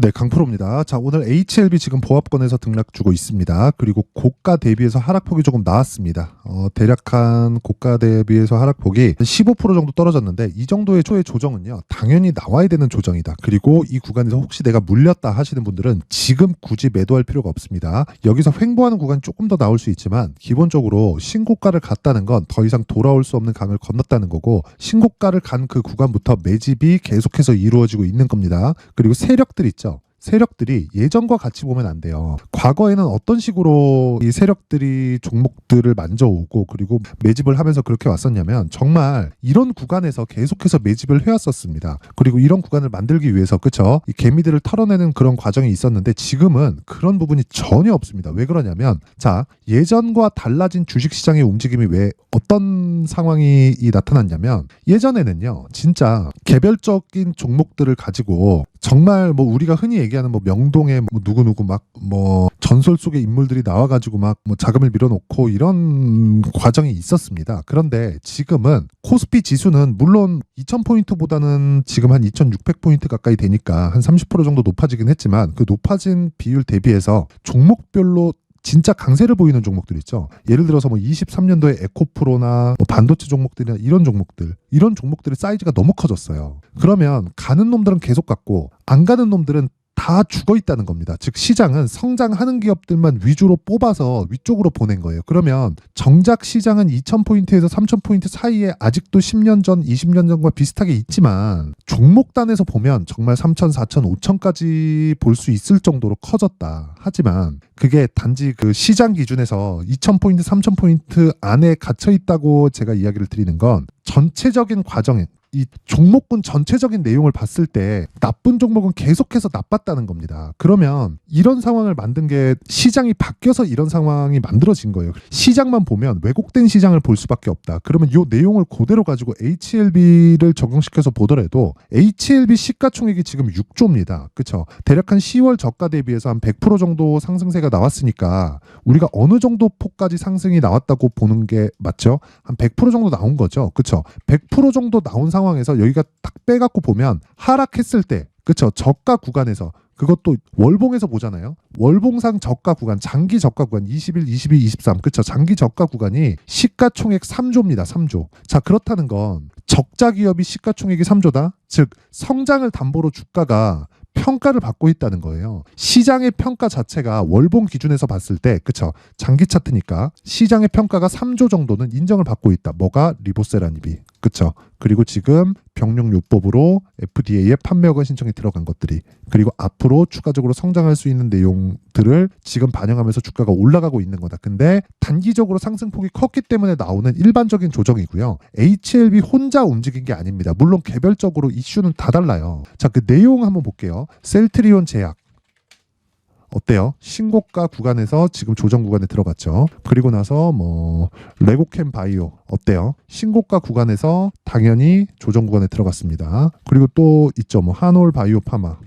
네, 강프로입니다. 자, 오늘 HLB 지금 보합권에서 등락 주고 있습니다. 그리고 고가 대비해서 하락폭이 조금 나왔습니다. 대략 고가 대비해서 하락폭이 15% 정도 떨어졌는데 이 정도의 초의 조정은요, 당연히 나와야 되는 조정이다. 그리고 이 구간에서 혹시 내가 물렸다 하시는 분들은 지금 굳이 매도할 필요가 없습니다. 여기서 횡보하는 구간이 조금 더 나올 수 있지만 기본적으로 신고가를 갔다는 건 더 이상 돌아올 수 없는 강을 건넜다는 거고, 신고가를 간 그 구간부터 매집이 계속해서 이루어지고 있는 겁니다. 그리고 세력들 있죠. 세력들이 예전과 같이 보면 안 돼요. 과거에는 어떤 식으로 이 세력들이 종목들을 만져오고 그리고 매집을 하면서 그렇게 왔었냐면 정말 이런 구간에서 계속해서 매집을 해왔었습니다. 그리고 이런 구간을 만들기 위해서 그쵸? 이 개미들을 털어내는 그런 과정이 있었는데 지금은 그런 부분이 전혀 없습니다. 왜 그러냐면 자, 예전과 달라진 주식시장의 움직임이 왜 어떤 상황이 나타났냐면 예전에는요 진짜 개별적인 종목들을 가지고 정말 뭐 우리가 흔히 얘기하는 뭐 명동에 뭐 누구누구 막 뭐 전설 속의 인물들이 나와가지고 막 뭐 자금을 밀어놓고 이런 과정이 있었습니다. 그런데 지금은 코스피 지수는 물론 2000포인트보다는 지금 한 2600포인트 가까이 되니까 한 30% 정도 높아지긴 했지만 그 높아진 비율 대비해서 종목별로 진짜 강세를 보이는 종목들 있죠. 예를 들어서 뭐 23년도에 에코프로나 뭐 반도체 종목들이나 이런 종목들의 사이즈가 너무 커졌어요. 그러면 가는 놈들은 계속 갔고 안 가는 놈들은 다 죽어 있다는 겁니다. 즉 시장은 성장하는 기업들만 위주로 뽑아서 위쪽으로 보낸 거예요. 그러면 정작 시장은 2000포인트에서 3000포인트 사이에 아직도 10년 전, 20년 전과 비슷하게 있지만 종목단에서 보면 정말 3000, 4000, 5000까지 볼 수 있을 정도로 커졌다. 하지만 그게 단지 그 시장 기준에서 2000포인트, 3000포인트 안에 갇혀 있다고 제가 이야기를 드리는 건 전체적인 과정에 이 종목군 전체적인 내용을 봤을 때 나쁜 종목은 계속해서 나빴다는 겁니다. 그러면 이런 상황을 만든 게 시장이 바뀌어서 이런 상황이 만들어진 거예요. 시장만 보면 왜곡된 시장을 볼 수밖에 없다. 그러면 이 내용을 그대로 가지고 HLB를 적용시켜서 보더라도 HLB 시가총액이 지금 6조입니다. 그렇죠? 대략 한 10월 저가 대비해서 한 100% 정도 상승세가 나왔으니까 우리가 어느 정도 폭까지 상승이 나왔다고 보는 게 맞죠? 한 100% 정도 나온 거죠. 그렇죠? 100% 정도 나온 상황에서 여기가 딱 빼갖고 보면 하락했을 때 그쵸 저가 구간에서 그것도 월봉에서 보잖아요. 월봉상 저가 구간, 장기 저가 구간 21, 22, 23 그쵸 장기 저가 구간이 시가총액 3조입니다. 3조. 자 그렇다는 건 적자 기업이 시가총액이 3조다. 즉 성장을 담보로 주가가 평가를 받고 있다는 거예요. 시장의 평가 자체가 월봉 기준에서 봤을 때 그쵸 장기 차트니까 시장의 평가가 3조 정도는 인정을 받고 있다. 뭐가? 리보세라닙이. 그쵸? 그리고 지금 병력요법으로 FDA에 판매허가 신청이 들어간 것들이 그리고 앞으로 추가적으로 성장할 수 있는 내용들을 지금 반영하면서 주가가 올라가고 있는 거다. 근데 단기적으로 상승폭이 컸기 때문에 나오는 일반적인 조정이고요. HLB 혼자 움직인 게 아닙니다. 물론 개별적으로 이슈는 다 달라요. 자, 그 내용 한번 볼게요. 셀트리온 제약 어때요? 신고가 구간에서 지금 조정 구간에 들어갔죠. 그리고 나서 뭐 레고캠 바이오 어때요? 신고가 구간에서 당연히 조정 구간에 들어갔습니다. 그리고 또 있죠. 뭐 한올 바이오 파마.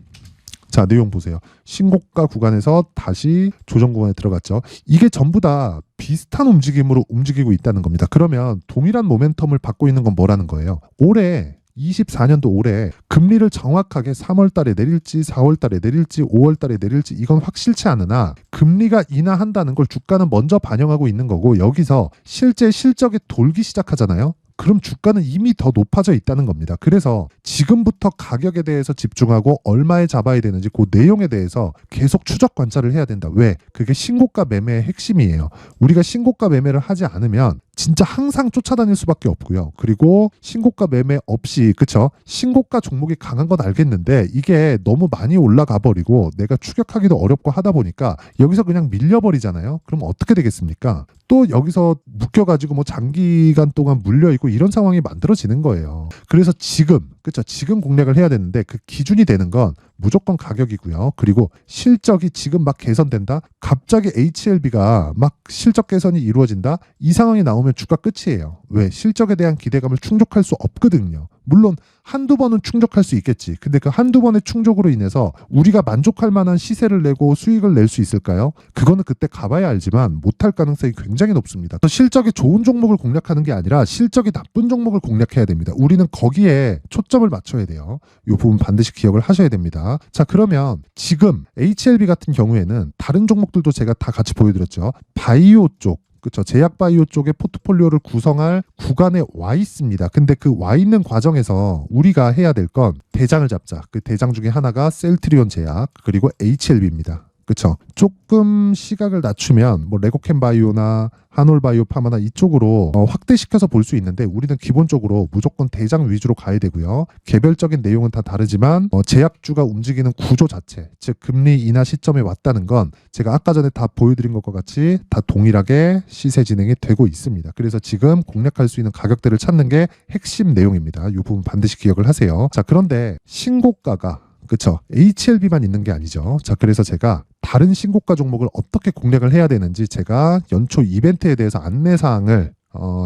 자, 내용 보세요. 신고가 구간에서 다시 조정 구간에 들어갔죠. 이게 전부 다 비슷한 움직임으로 움직이고 있다는 겁니다. 그러면 동일한 모멘텀을 받고 있는 건 뭐라는 거예요? 올해 24년도 올해 금리를 정확하게 3월 달에 내릴지 4월 달에 내릴지 5월 달에 내릴지 이건 확실치 않으나 금리가 인하한다는 걸 주가는 먼저 반영하고 있는 거고 여기서 실제 실적이 돌기 시작하잖아요. 그럼 주가는 이미 더 높아져 있다는 겁니다. 그래서 지금부터 가격에 대해서 집중하고 얼마에 잡아야 되는지 그 내용에 대해서 계속 추적 관찰을 해야 된다. 왜? 그게 신고가 매매의 핵심이에요. 우리가 신고가 매매를 하지 않으면 진짜 항상 쫓아다닐 수밖에 없고요. 그리고 신고가 매매 없이 그쵸? 신고가 종목이 강한 건 알겠는데 이게 너무 많이 올라가 버리고 내가 추격하기도 어렵고 하다 보니까 여기서 그냥 밀려버리잖아요. 그럼 어떻게 되겠습니까? 또 여기서 묶여가지고 뭐 장기간 동안 물려있고 이런 상황이 만들어지는 거예요. 그래서 지금 그쵸? 지금 공략을 해야 되는데 그 기준이 되는 건 무조건 가격이고요. 그리고 실적이 지금 막 개선된다? 갑자기 HLB가 막 실적 개선이 이루어진다? 이 상황이 나오면 주가 끝이에요. 왜? 실적에 대한 기대감을 충족할 수 없거든요. 물론 한두 번은 충족할 수 있겠지. 근데 그 한두 번의 충족으로 인해서 우리가 만족할 만한 시세를 내고 수익을 낼 수 있을까요? 그거는 그때 가봐야 알지만 못할 가능성이 굉장히 높습니다. 실적이 좋은 종목을 공략하는 게 아니라 실적이 나쁜 종목을 공략해야 됩니다. 우리는 거기에 초점을 맞춰야 돼요. 이 부분 반드시 기억을 하셔야 됩니다. 자, 그러면 지금 HLB 같은 경우에는 다른 종목들도 제가 다 같이 보여드렸죠. 바이오 쪽, 그렇죠. 제약 바이오 쪽의 포트폴리오를 구성할 구간에 와 있습니다. 근데 그 와 있는 과정에서 우리가 해야 될 건 대장을 잡자. 그 대장 중에 하나가 셀트리온 제약 그리고 HLB입니다. 그렇죠. 조금 시각을 낮추면 뭐 레고캠 바이오나 한올바이오 파마나 이쪽으로 확대시켜서 볼 수 있는데 우리는 기본적으로 무조건 대장 위주로 가야 되고요. 개별적인 내용은 다 다르지만 제약주가 움직이는 구조 자체, 즉 금리 인하 시점에 왔다는 건 제가 아까 전에 다 보여드린 것과 같이 다 동일하게 시세 진행이 되고 있습니다. 그래서 지금 공략할 수 있는 가격대를 찾는 게 핵심 내용입니다. 이 부분 반드시 기억을 하세요. 자, 그런데 신고가가 그렇죠. HLB만 있는 게 아니죠. 자, 그래서 제가 다른 신고가 종목을 어떻게 공략을 해야 되는지 제가 연초 이벤트에 대해서 안내사항을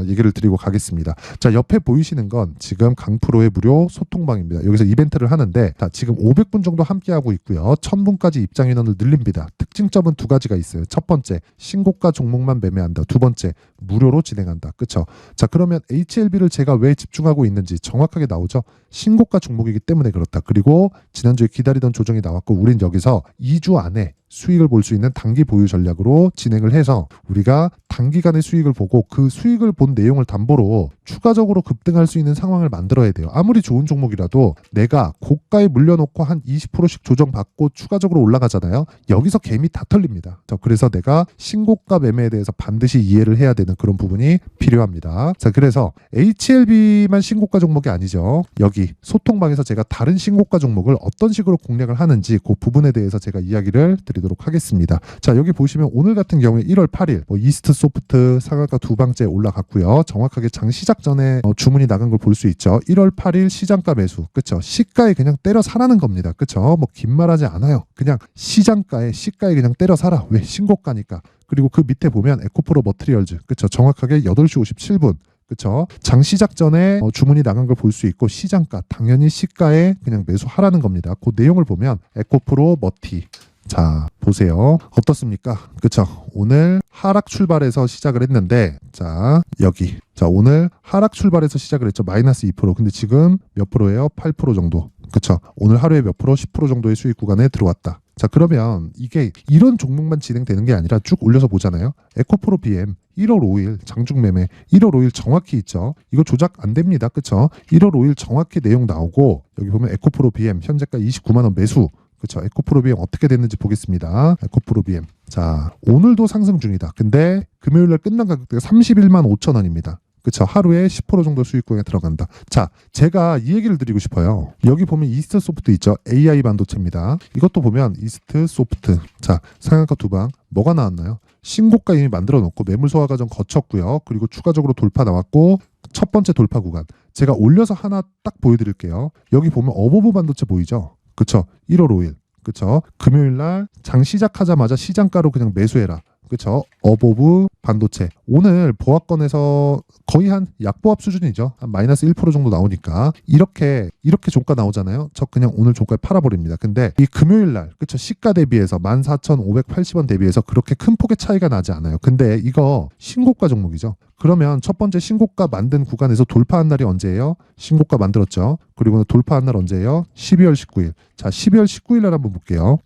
얘기를 드리고 가겠습니다. 자, 옆에 보이시는 건 지금 강프로의 무료 소통방입니다. 여기서 이벤트를 하는데 자, 지금 500분 정도 함께하고 있고요. 1000분까지 입장 인원을 늘립니다. 특징점은 두 가지가 있어요. 첫 번째, 신고가 종목만 매매한다. 두 번째, 무료로 진행한다. 그쵸? 자, 그러면 HLB를 제가 왜 집중하고 있는지 정확하게 나오죠? 신고가 종목이기 때문에 그렇다. 그리고 지난주에 기다리던 조정이 나왔고 우린 여기서 2주 안에 수익을 볼 수 있는 단기 보유 전략으로 진행을 해서 우리가 단기간의 수익을 보고 그 수익을 본 내용을 담보로 추가적으로 급등할 수 있는 상황을 만들어야 돼요. 아무리 좋은 종목이라도 내가 고가에 물려놓고 한 20%씩 조정받고 추가적으로 올라가잖아요. 여기서 개미 다 털립니다. 그래서 내가 신고가 매매에 대해서 반드시 이해를 해야 되는 그런 부분이 필요합니다. 자, 그래서 HLB만 신고가 종목이 아니죠. 여기 소통방에서 제가 다른 신고가 종목을 어떤 식으로 공략을 하는지 그 부분에 대해서 제가 이야기를 드리도록 하겠습니다. 자, 여기 보시면 오늘 같은 경우에 1월 8일 이스트 소프트 상한가 두 방째 올라갔고요. 정확하게 장 시작 전에 주문이 나간 걸 볼 수 있죠. 1월 8일 시장가 매수. 그쵸? 시가에 그냥 때려 사라는 겁니다. 그쵸? 뭐 긴 말하지 않아요. 그냥 시장가에 시가에 그냥 때려 사라. 왜? 신고가니까. 그리고 그 밑에 보면 에코프로 머트리얼즈. 그쵸? 정확하게 8시 57분. 그쵸? 장 시작 전에 주문이 나간 걸 볼 수 있고 시장가 당연히 시가에 그냥 매수하라는 겁니다. 그 내용을 보면 에코프로 머티 자, 보세요. 어떻습니까? 그쵸? 오늘 하락 출발해서 시작을 했는데 자, 여기 자, 오늘 하락 출발해서 시작을 했죠. 마이너스 2%. 근데 지금 몇 프로예요? 8% 정도. 그쵸? 오늘 하루에 몇 프로? 10% 정도의 수익 구간에 들어왔다. 자, 그러면 이게 이런 종목만 진행되는 게 아니라 쭉 올려서 보잖아요. 에코프로 BM 1월 5일 장중 매매 1월 5일 정확히 있죠. 이거 조작 안 됩니다. 그쵸? 1월 5일 정확히 내용 나오고 여기 보면 에코프로 BM 현재가 29만 원 매수. 그렇죠. 에코프로 BM 어떻게 됐는지 보겠습니다. 에코프로 BM. 자, 오늘도 상승 중이다. 근데 금요일 날 끝난 가격대가 31만 5천 원입니다. 그렇죠. 하루에 10% 정도 수익권에 들어간다. 자, 제가 이 얘기를 드리고 싶어요. 여기 보면 이스트 소프트 있죠. AI 반도체입니다. 이것도 보면 이스트 소프트. 자, 상한가 두 방. 뭐가 나왔나요? 신고가 이미 만들어 놓고 매물 소화 과정 거쳤고요. 그리고 추가적으로 돌파 나왔고 첫 번째 돌파 구간. 제가 올려서 하나 딱 보여드릴게요. 여기 보면 어버브 반도체 보이죠? 그쵸? 1월 5일. 그쵸? 금요일 날 장 시작하자마자 시장가로 그냥 매수해라. 그쵸? 어보브 반도체. 오늘 보합권에서 거의 한 약보합 수준이죠. 한 마이너스 1% 정도 나오니까 이렇게 종가 나오잖아요. 저 그냥 오늘 종가에 팔아버립니다. 근데 이 금요일 날 그쵸? 시가 대비해서 14,580원 대비해서 그렇게 큰 폭의 차이가 나지 않아요. 근데 이거 신고가 종목이죠. 그러면 첫 번째 신고가 만든 구간에서 돌파한 날이 언제예요? 신고가 만들었죠. 그리고 돌파한 날 언제예요? 12월 19일. 자, 12월 19일 날 한번 볼게요.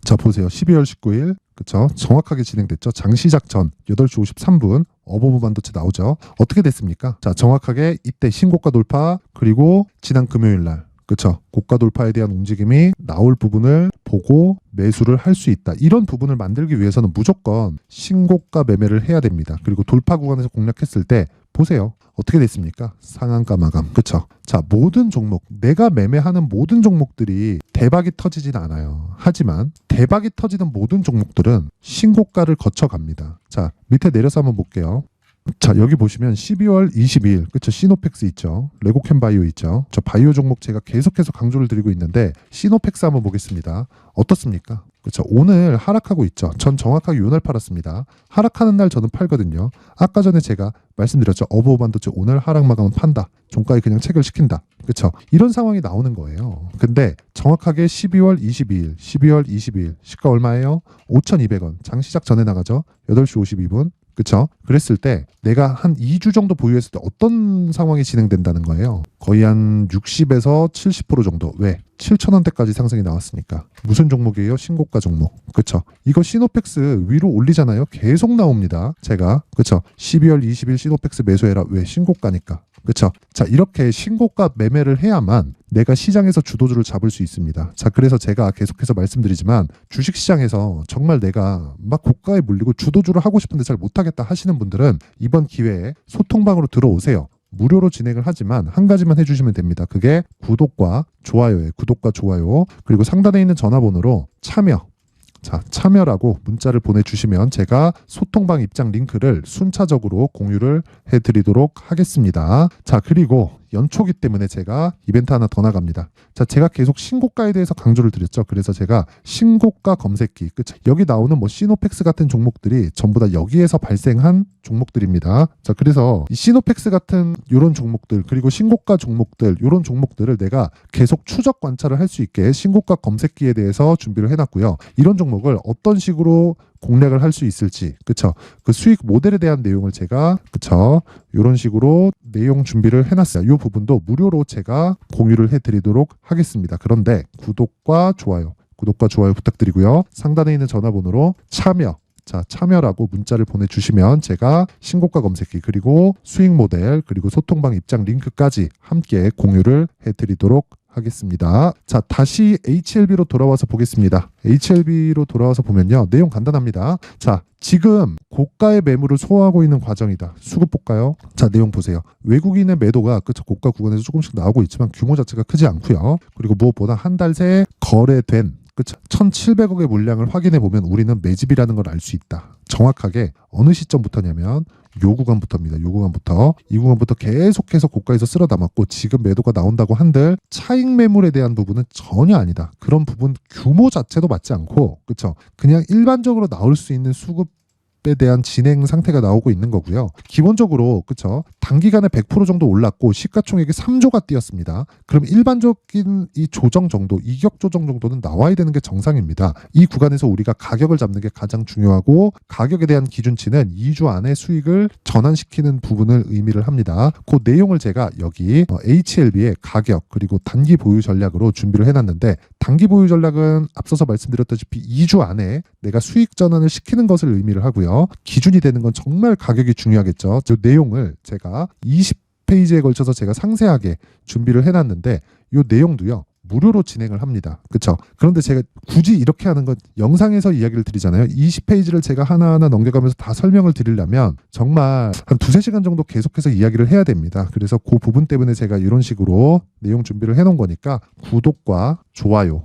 자, 보세요. 12월 19일. 그쵸? 정확하게 진행됐죠. 장 시작 전 8시 53분 어버브 반도체 나오죠. 어떻게 됐습니까? 자, 정확하게 이때 신고가 돌파 그리고 지난 금요일 날 그쵸? 고가 돌파에 대한 움직임이 나올 부분을 보고 매수를 할 수 있다. 이런 부분을 만들기 위해서는 무조건 신고가 매매를 해야 됩니다. 그리고 돌파 구간에서 공략했을 때 보세요. 어떻게 됐습니까? 상한가 마감. 그쵸? 자, 모든 종목, 내가 매매하는 모든 종목들이 대박이 터지진 않아요. 하지만 대박이 터지는 모든 종목들은 신고가를 거쳐갑니다. 자, 밑에 내려서 한번 볼게요. 자, 여기 보시면 12월 22일, 그쵸? 시노펙스 있죠? 레고캠 바이오 있죠? 저 바이오 종목 제가 계속해서 강조를 드리고 있는데 시노펙스 한번 보겠습니다. 어떻습니까? 그쵸? 오늘 하락하고 있죠? 전 정확하게 요날 팔았습니다. 하락하는 날 저는 팔거든요. 아까 전에 제가 말씀드렸죠? 어버버 반도체 오늘 하락 마감은 판다. 종가에 그냥 체결시킨다. 그쵸? 이런 상황이 나오는 거예요. 근데 정확하게 12월 22일 시가 얼마예요? 5,200원. 장 시작 전에 나가죠? 8시 52분. 그쵸? 그랬을 때 내가 한 2주 정도 보유했을 때 어떤 상황이 진행된다는 거예요. 거의 한 60에서 70% 정도. 왜? 7,000원대까지 상승이 나왔으니까. 무슨 종목이에요? 신고가 종목. 그쵸? 이거 시노펙스 위로 올리잖아요. 계속 나옵니다. 제가. 그쵸? 12월 20일 시노펙스 매수해라. 왜? 신고가니까. 그쵸? 자, 이렇게 신고가 매매를 해야만 내가 시장에서 주도주를 잡을 수 있습니다. 자, 그래서 제가 계속해서 말씀드리지만 주식시장에서 정말 내가 막 고가에 물리고 주도주를 하고 싶은데 잘 못하겠다 하시는 분들은 이번 기회에 소통방으로 들어오세요. 무료로 진행을 하지만 한 가지만 해주시면 됩니다. 그게 구독과 좋아요예요. 구독과 좋아요. 그리고 상단에 있는 전화번호로 참여. 자, 참여라고 문자를 보내주시면 제가 소통방 입장 링크를 순차적으로 공유를 해드리도록 하겠습니다. 자, 그리고 연초기 때문에 제가 이벤트 하나 더 나갑니다. 자, 제가 계속 신고가에 대해서 강조를 드렸죠. 그래서 제가 신고가 검색기, 그쵸? 여기 나오는 뭐 시노펙스 같은 종목들이 전부 다 여기에서 발생한 종목들입니다. 자, 그래서 이 시노펙스 같은 이런 종목들, 그리고 신고가 종목들, 이런 종목들을 내가 계속 추적 관찰을 할 수 있게 신고가 검색기에 대해서 준비를 해놨고요. 이런 종목을 어떤 식으로 공략을 할 수 있을지, 그쵸? 그 수익 모델에 대한 내용을 제가, 그쵸? 이런 식으로 내용 준비를 해놨어요. 이 부분도 무료로 제가 공유를 해드리도록 하겠습니다. 그런데 구독과 좋아요 부탁드리고요. 상단에 있는 전화번호로 참여. 자, 참여라고 문자를 보내주시면 제가 신고가 검색기 그리고 수익 모델 그리고 소통방 입장 링크까지 함께 공유를 해드리도록 하겠습니다. 자, 다시 HLB로 돌아와서 보겠습니다. HLB로 돌아와서 보면요. 내용 간단합니다. 자, 지금 고가의 매물을 소화하고 있는 과정이다. 수급 볼까요? 자, 내용 보세요. 외국인의 매도가 그쵸, 고가 구간에서 조금씩 나오고 있지만 규모 자체가 크지 않고요. 그리고 무엇보다 한 달 새 거래된 그쵸? 1,700억의 물량을 확인해 보면 우리는 매집이라는 걸 알 수 있다. 정확하게 어느 시점부터냐면 요 구간부터입니다. 요 구간부터 이 구간부터 계속해서 고가에서 쓸어 담았고 지금 매도가 나온다고 한들 차익 매물에 대한 부분은 전혀 아니다. 그런 부분 규모 자체도 맞지 않고 그쵸? 그냥 일반적으로 나올 수 있는 수급에 대한 진행 상태가 나오고 있는 거고요. 기본적으로 그쵸? 단기간에 100% 정도 올랐고 시가총액이 3조가 뛰었습니다. 그럼 일반적인 이 조정 정도, 이격 조정 정도는 나와야 되는 게 정상입니다. 이 구간에서 우리가 가격을 잡는 게 가장 중요하고 가격에 대한 기준치는 2주 안에 수익을 전환시키는 부분을 의미를 합니다. 그 내용을 제가 여기 HLB의 가격 그리고 단기 보유 전략으로 준비를 해놨는데 단기 보유 전략은 앞서서 말씀드렸다시피 2주 안에 내가 수익 전환을 시키는 것을 의미를 하고요. 기준이 되는 건 정말 가격이 중요하겠죠. 그 내용을 제가 20페이지에 걸쳐서 제가 상세하게 준비를 해놨는데 이 내용도요. 무료로 진행을 합니다. 그렇죠? 그런데 제가 굳이 이렇게 하는 건 영상에서 이야기를 드리잖아요. 20페이지를 제가 하나하나 넘겨가면서 다 설명을 드리려면 정말 한 2-3시간 정도 계속해서 이야기를 해야 됩니다. 그래서 그 부분 때문에 제가 이런 식으로 내용 준비를 해놓은 거니까 구독과 좋아요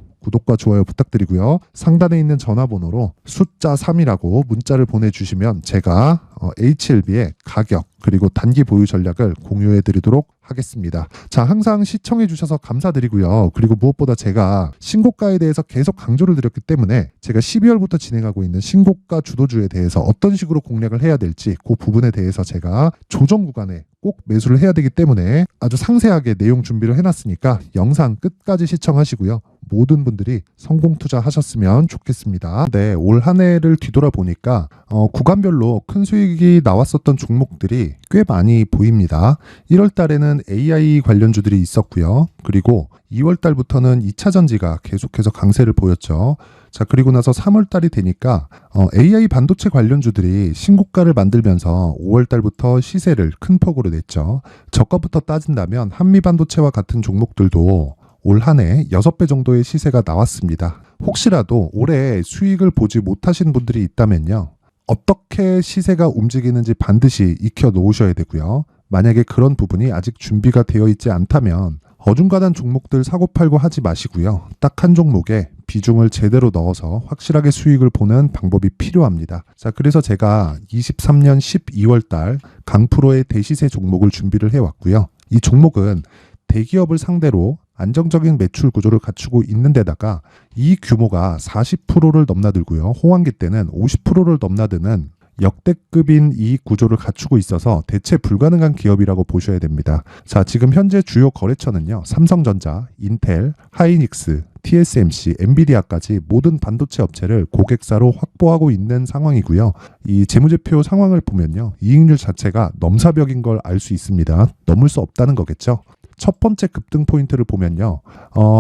부탁드리고요. 상단에 있는 전화번호로 숫자 3이라고 문자를 보내주시면 제가 HLB의 가격 그리고 단기 보유 전략을 공유해 드리도록 하겠습니다. 자, 항상 시청해 주셔서 감사드리고요. 그리고 무엇보다 제가 신고가에 대해서 계속 강조를 드렸기 때문에 제가 12월부터 진행하고 있는 신고가 주도주에 대해서 어떤 식으로 공략을 해야 될지 그 부분에 대해서 제가 조정 구간에 꼭 매수를 해야 되기 때문에 아주 상세하게 내용 준비를 해놨으니까 영상 끝까지 시청하시고요. 모든 분들이 성공 투자하셨으면 좋겠습니다. 네, 올 한 해를 뒤돌아보니까 구간별로 큰 수익이 나왔었던 종목들이 꽤 많이 보입니다. 1월 달에는 AI 관련주들이 있었고요. 그리고 2월 달부터는 2차 전지가 계속해서 강세를 보였죠. 자, 그리고 나서 3월 달이 되니까 AI 반도체 관련주들이 신고가를 만들면서 5월 달부터 시세를 큰 폭으로 냈죠. 저가부터 따진다면 한미 반도체와 같은 종목들도 올 한 해 6배 정도의 시세가 나왔습니다. 혹시라도 올해 수익을 보지 못하신 분들이 있다면요. 어떻게 시세가 움직이는지 반드시 익혀 놓으셔야 되고요. 만약에 그런 부분이 아직 준비가 되어 있지 않다면 어중간한 종목들 사고 팔고 하지 마시고요. 딱 한 종목에 비중을 제대로 넣어서 확실하게 수익을 보는 방법이 필요합니다. 자, 그래서 제가 23년 12월 달 강프로의 대시세 종목을 준비를 해왔고요. 이 종목은 대기업을 상대로 안정적인 매출 구조를 갖추고 있는 데다가 이 규모가 40%를 넘나들고요. 호황기 때는 50%를 넘나드는 역대급인 이익 구조를 갖추고 있어서 대체 불가능한 기업이라고 보셔야 됩니다. 자, 지금 현재 주요 거래처는요. 삼성전자, 인텔, 하이닉스, TSMC, 엔비디아까지 모든 반도체 업체를 고객사로 확보하고 있는 상황이고요. 이 재무제표 상황을 보면요. 이익률 자체가 넘사벽인 걸 알 수 있습니다. 넘을 수 없다는 거겠죠. 첫 번째 급등 포인트를 보면요.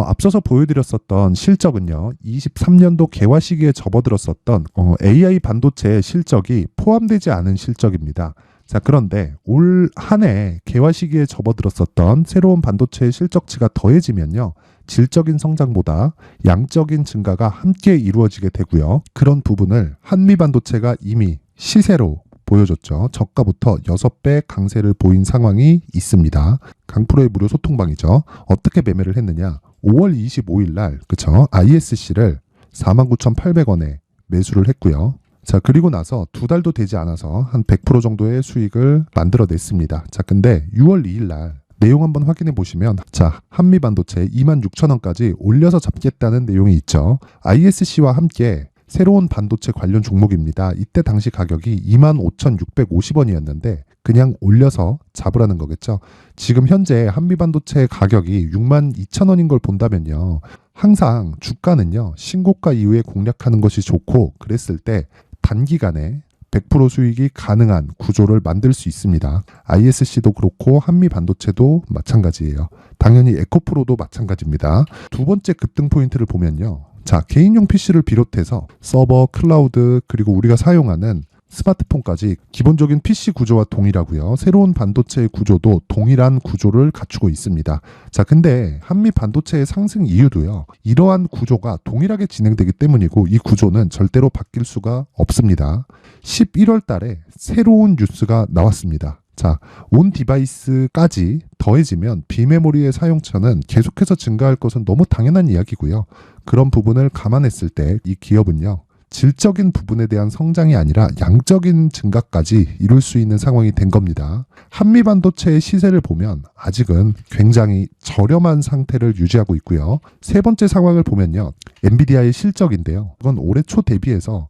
앞서서 보여드렸었던 실적은요. 23년도 개화 시기에 접어들었었던 AI 반도체의 실적이 포함되지 않은 실적입니다. 자, 그런데 올 한 해 개화 시기에 접어들었었던 새로운 반도체의 실적치가 더해지면요. 질적인 성장보다 양적인 증가가 함께 이루어지게 되고요. 그런 부분을 한미반도체가 이미 시세로 보여줬죠. 저가부터 6배 강세를 보인 상황이 있습니다. 강프로의 무료 소통방이죠. 어떻게 매매를 했느냐. 5월 25일 날 그쵸? ISC를 49,800원에 매수를 했고요. 자, 그리고 나서 2달도 되지 않아서 한 100% 정도의 수익을 만들어냈습니다. 자, 근데 6월 2일 날 내용 한번 확인해 보시면 자, 한미반도체 26,000원까지 올려서 잡겠다는 내용이 있죠. ISC와 함께 새로운 반도체 관련 종목입니다. 이때 당시 가격이 25,650원이었는데 그냥 올려서 잡으라는 거겠죠. 지금 현재 한미반도체 가격이 62,000원인 걸 본다면요. 항상 주가는요. 신고가 이후에 공략하는 것이 좋고 그랬을 때 단기간에 100% 수익이 가능한 구조를 만들 수 있습니다. ISC도 그렇고 한미반도체도 마찬가지예요. 당연히 에코프로도 마찬가지입니다. 두 번째 급등 포인트를 보면요. 자, 개인용 PC를 비롯해서 서버, 클라우드, 그리고 우리가 사용하는 스마트폰까지 기본적인 PC 구조와 동일하고요. 새로운 반도체의 구조도 동일한 구조를 갖추고 있습니다. 자, 근데 한미 반도체의 상승 이유도요. 이러한 구조가 동일하게 진행되기 때문이고 이 구조는 절대로 바뀔 수가 없습니다. 11월 달에 새로운 뉴스가 나왔습니다. 자, 온 디바이스까지 더해지면 비메모리의 사용처는 계속해서 증가할 것은 너무 당연한 이야기고요. 그런 부분을 감안했을 때 이 기업은요. 질적인 부분에 대한 성장이 아니라 양적인 증가까지 이룰 수 있는 상황이 된 겁니다. 한미반도체의 시세를 보면 아직은 굉장히 저렴한 상태를 유지하고 있고요. 세 번째 상황을 보면요. 엔비디아의 실적인데요. 이건 올해 초 대비해서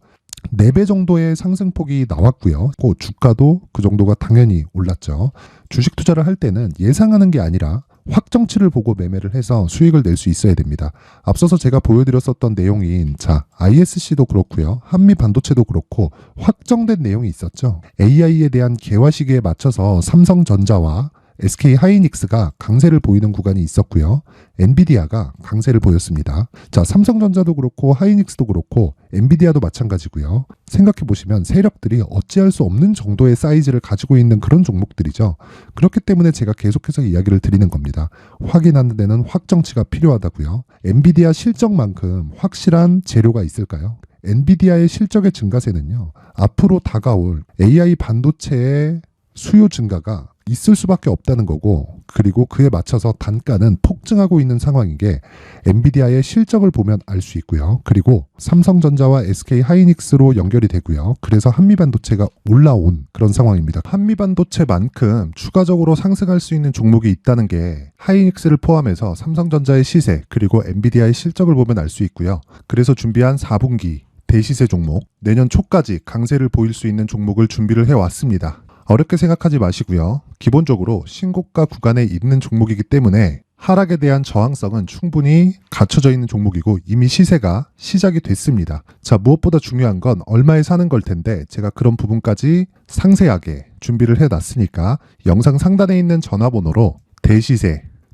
4배 정도의 상승폭이 나왔고요. 그 주가도 그 정도가 당연히 올랐죠. 주식 투자를 할 때는 예상하는 게 아니라 확정치를 보고 매매를 해서 수익을 낼 수 있어야 됩니다. 앞서서 제가 보여드렸었던 내용인 자, ISC도 그렇고요. 한미반도체도 그렇고 확정된 내용이 있었죠. AI에 대한 개화 시기에 맞춰서 삼성전자와 SK 하이닉스가 강세를 보이는 구간이 있었고요. 엔비디아가 강세를 보였습니다. 자, 삼성전자도 그렇고 하이닉스도 그렇고 엔비디아도 마찬가지고요. 생각해 보시면 세력들이 어찌할 수 없는 정도의 사이즈를 가지고 있는 그런 종목들이죠. 그렇기 때문에 제가 계속해서 이야기를 드리는 겁니다. 확인하는 데는 확정치가 필요하다고요. 엔비디아 실적만큼 확실한 재료가 있을까요? 엔비디아의 실적의 증가세는요. 앞으로 다가올 AI 반도체의 수요 증가가 있을 수밖에 없다는 거고 그리고 그에 맞춰서 단가는 폭증하고 있는 상황인 게 엔비디아의 실적을 보면 알 수 있고요. 그리고 삼성전자와 SK 하이닉스로 연결이 되고요. 그래서 한미반도체가 올라온 그런 상황입니다. 한미반도체만큼 추가적으로 상승할 수 있는 종목이 있다는 게 하이닉스를 포함해서 삼성전자의 시세 그리고 엔비디아의 실적을 보면 알 수 있고요. 그래서 준비한 4분기 대시세 종목, 내년 초까지 강세를 보일 수 있는 종목을 준비를 해왔습니다. 어렵게 생각하지 마시고요. 기본적으로 신고가 구간에 있는 종목이기 때문에 하락에 대한 저항성은 충분히 갖춰져 있는 종목이고 이미 시세가 시작이 됐습니다. 자, 무엇보다 중요한 건 얼마에 사는 걸 텐데 제가 그런 부분까지 상세하게 준비를 해놨으니까 영상 상단에 있는 전화번호로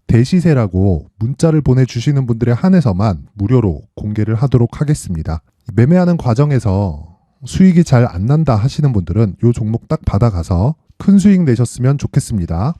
대시세라고 문자를 보내주시는 분들에 한해서만 무료로 공개를 하도록 하겠습니다. 매매하는 과정에서 수익이 잘 안 난다 하시는 분들은 이 종목 딱 받아가서 큰 수익 내셨으면 좋겠습니다.